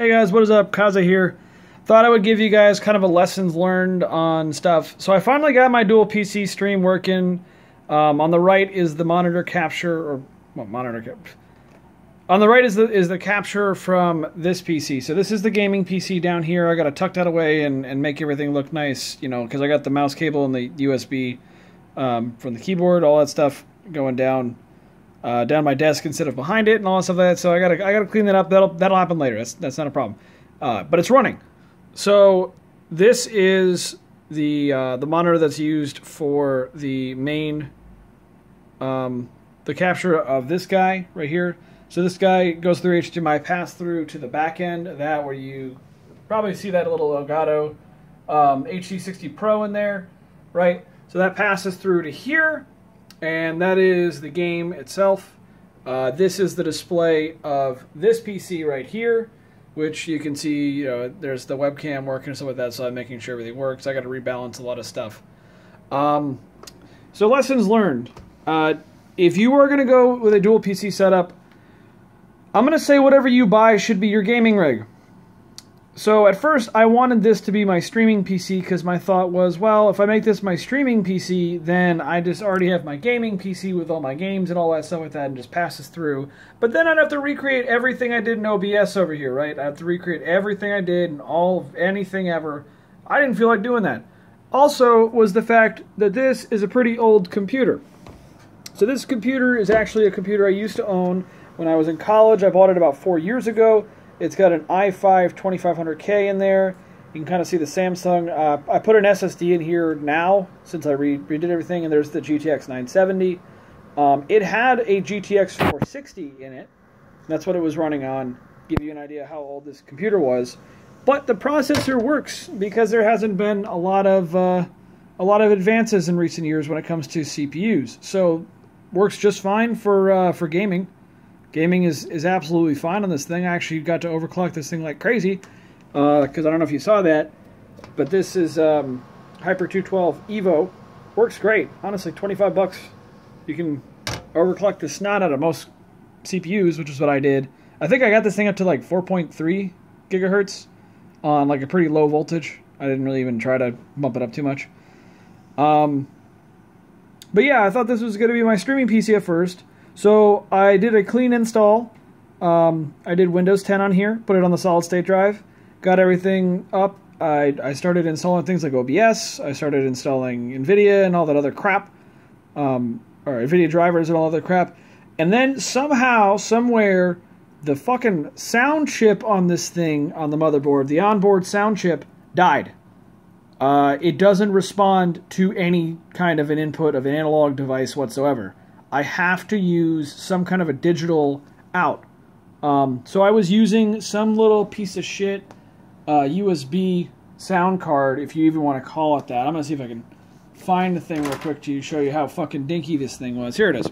Hey guys, what is up? Kaza here. Thought I would give you guys kind of a lessons learned on stuff. So I finally got my dual PC stream working. On the right is the monitor capture, or what monitor capture? On the right is the capture from this PC. So this is the gaming PC down here. I got to tuck that away and make everything look nice, you know, because I got the mouse cable and the USB from the keyboard, all that stuff going down my desk instead of behind it and all that stuff like that. So I gotta clean that up. That'll happen later. That's not a problem. But it's running. So this is the monitor that's used for the main the capture of this guy right here. So this guy goes through HDMI pass through to the back end. That where you probably see that little Elgato HD60 Pro in there, right? So that passes through to here. And that is the game itself. This is the display of this PC right here, which you can see, you know, there's the webcam working and stuff like that, so I'm making sure everything works. I got to rebalance a lot of stuff. So lessons learned. If you are going to go with a dual PC setup, I'm going to say whatever you buy should be your gaming rig. So at first, I wanted this to be my streaming PC because my thought was, well, if I make this my streaming PC, then I just already have my gaming PC with all my games and all that stuff like that and just passes through. But then I'd have to recreate everything I did in OBS over here, right? I'd have to recreate everything I did and anything ever. I didn't feel like doing that. Also was the fact that this is a pretty old computer. So this computer is actually a computer I used to own when I was in college. I bought it about 4 years ago. It's got an i5 2500K in there. You can kind of see the Samsung. I put an SSD in here now since I redid everything, and there's the GTX 970. It had a GTX 460 in it. That's what it was running on. Give you an idea how old this computer was. But the processor works because there hasn't been a lot of advances in recent years when it comes to CPUs. So works just fine for gaming. Gaming is absolutely fine on this thing. I actually got to overclock this thing like crazy because I don't know if you saw that, but this is Hyper 212 Evo. Works great. Honestly, 25 bucks. You can overclock the snot out of most CPUs, which is what I did. I think I got this thing up to like 4.3 gigahertz on like a pretty low voltage. I didn't really even try to bump it up too much. But yeah, I thought this was going to be my streaming PC at first. So I did a clean install. I did Windows 10 on here, put it on the solid state drive, got everything up. I started installing things like OBS. I started installing NVIDIA and all that other crap, or NVIDIA drivers and all other crap. And then somehow, somewhere, the fucking sound chip on this thing, on the motherboard, the onboard sound chip, died. It doesn't respond to any kind of an input of an analog device whatsoever. I have to use some kind of a digital out. So I was using some little piece of shit USB sound card, if you even want to call it that. I'm going to see if I can find the thing real quick to show you how fucking dinky this thing was. Here it is.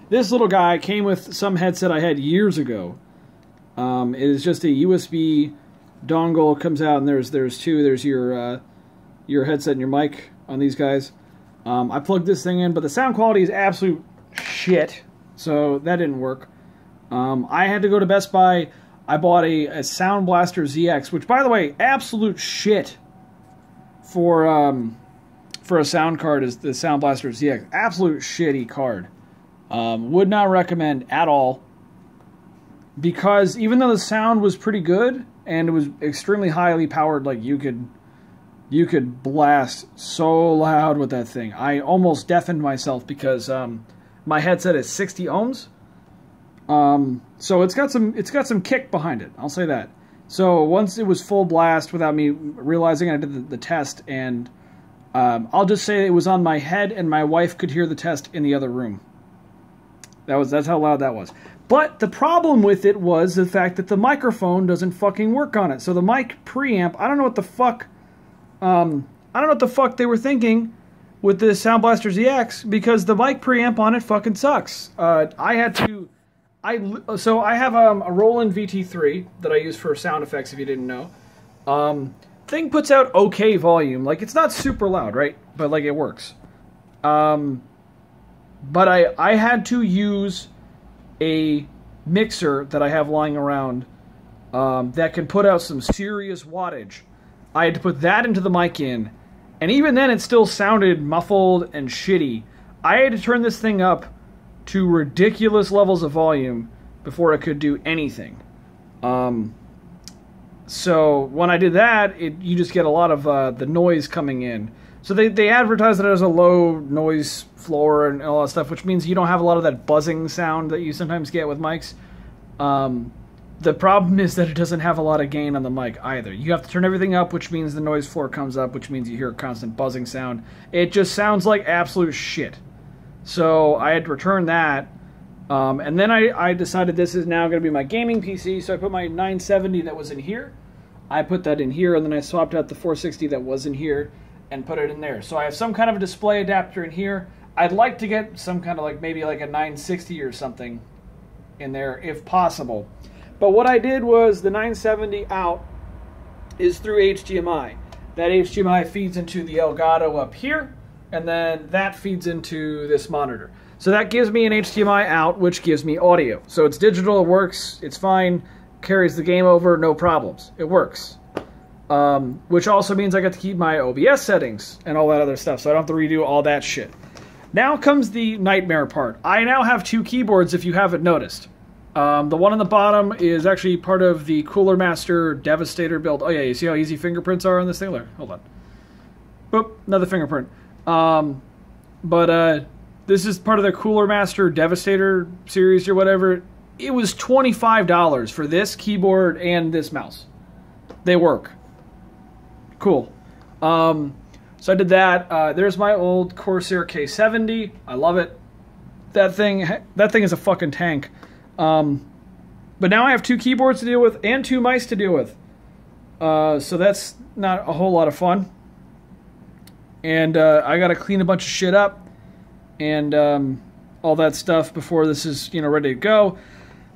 This little guy came with some headset I had years ago. It is just a USB dongle. It comes out and there's two. There's your headset and your mic on these guys. I plugged this thing in, but the sound quality is absolute shit, so that didn't work. I had to go to Best Buy. I bought a Sound Blaster ZX, which, by the way, absolute shit for a sound card is the Sound Blaster ZX. Absolute shitty card. Would not recommend at all, because even though the sound was pretty good and it was extremely highly powered, like you could blast so loud with that thing. I almost deafened myself because my headset is 60 ohms. So it's got some kick behind it. I'll say that. So once it was full blast without me realizing, I did the test, and I'll just say it was on my head, and my wife could hear the test in the other room. That's how loud that was. But the problem with it was the fact that the microphone doesn't fucking work on it. So the mic preamp, I don't know what the fuck. I don't know what the fuck they were thinking with the Sound Blaster ZX, because the mic preamp on it fucking sucks. So I have a Roland VT3 that I use for sound effects, if you didn't know. Thing puts out okay volume. Like, it's not super loud, right? But, like, it works. But I had to use a mixer that I have lying around that can put out some serious wattage. I had to put that into the mic in, and even then it still sounded muffled and shitty. I had to turn this thing up to ridiculous levels of volume before it could do anything. So when I did that, you just get a lot of the noise coming in. So they advertise that it has a low noise floor and all that stuff, which means you don't have a lot of that buzzing sound that you sometimes get with mics. The problem is that it doesn't have a lot of gain on the mic either. You have to turn everything up, which means the noise floor comes up, which means you hear a constant buzzing sound. It just sounds like absolute shit. So I had to return that. And then I decided this is now going to be my gaming PC, so I put my 970 that was in here. I put that in here, and then I swapped out the 460 that was in here and put it in there. So I have some kind of a display adapter in here. I'd like to get some kind of like maybe like a 960 or something in there if possible. But what I did was the 970 out is through HDMI. That HDMI feeds into the Elgato up here, and then that feeds into this monitor. So that gives me an HDMI out, which gives me audio. So it's digital, it works, it's fine, carries the game over, no problems. It works. Which also means I get to keep my OBS settings and all that other stuff, so I don't have to redo all that shit. Now comes the nightmare part. I now have two keyboards, if you haven't noticed. The one on the bottom is actually part of the Cooler Master Devastator build. Oh yeah, you see how easy fingerprints are on this thing? There, hold on. Boop, another fingerprint. This is part of the Cooler Master Devastator series or whatever. It was $25 for this keyboard and this mouse. They work. Cool. So I did that. There's my old Corsair K70. I love it. That thing is a fucking tank. But now I have two keyboards to deal with and two mice to deal with. So that's not a whole lot of fun. And I got to clean a bunch of shit up and all that stuff before this is, ready to go.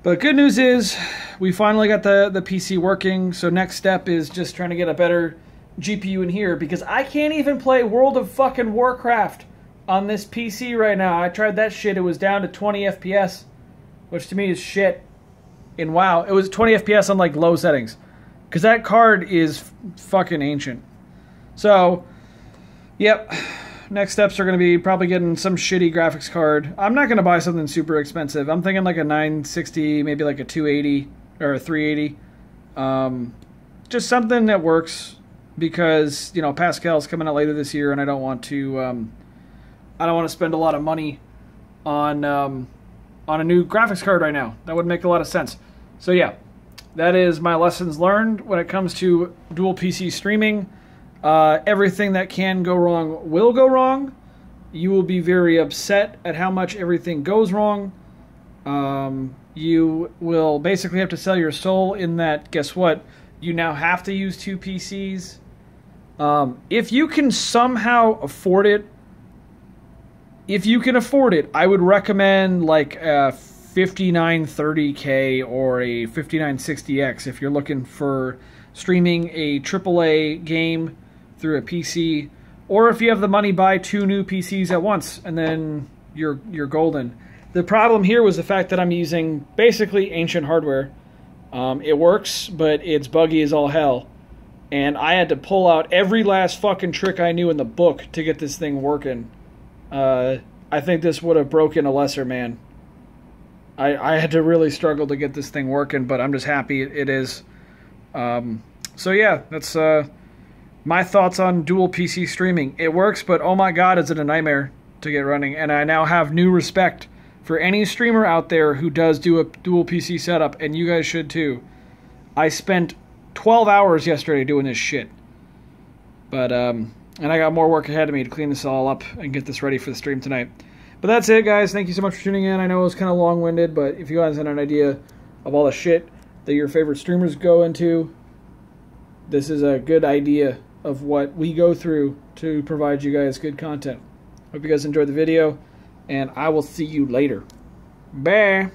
But good news is we finally got the PC working. So next step is just trying to get a better GPU in here, because I can't even play World of fucking Warcraft on this PC right now. I tried that shit. It was down to 20 FPS, which to me is shit. And wow, it was 20 FPS on like low settings, because that card is fucking ancient. So, yep. Next steps are going to be probably getting some shitty graphics card. I'm not going to buy something super expensive. I'm thinking like a 960, maybe like a 280 or a 380. Just something that works, because Pascal's coming out later this year, and I don't want to spend a lot of money on a new graphics card right now. That would make a lot of sense. So yeah, that is my lessons learned when it comes to dual PC streaming. Everything that can go wrong will go wrong. You will be very upset at how much everything goes wrong. You will basically have to sell your soul in that, guess what? You now have to use two PCs. If you can somehow afford it, I would recommend like a 5930K or a 5960X if you're looking for streaming a AAA game through a PC, or if you have the money, buy two new PCs at once, and then you're golden. The problem here was the fact that I'm using basically ancient hardware. It works, but it's buggy as all hell, and I had to pull out every last fucking trick I knew in the book to get this thing working. I think this would have broken a lesser man. I had to really struggle to get this thing working, but I'm just happy it is. So yeah, that's my thoughts on dual PC streaming. It works, but oh my god, is it a nightmare to get running. And I now have new respect for any streamer out there who does do a dual PC setup, and you guys should too. I spent 12 hours yesterday doing this shit. But, and I got more work ahead of me to clean this all up and get this ready for the stream tonight. But that's it, guys. Thank you so much for tuning in. I know it was kind of long-winded, but if you guys had an idea of all the shit that your favorite streamers go into, this is a good idea of what we go through to provide you guys good content. Hope you guys enjoyed the video, and I will see you later. Bye.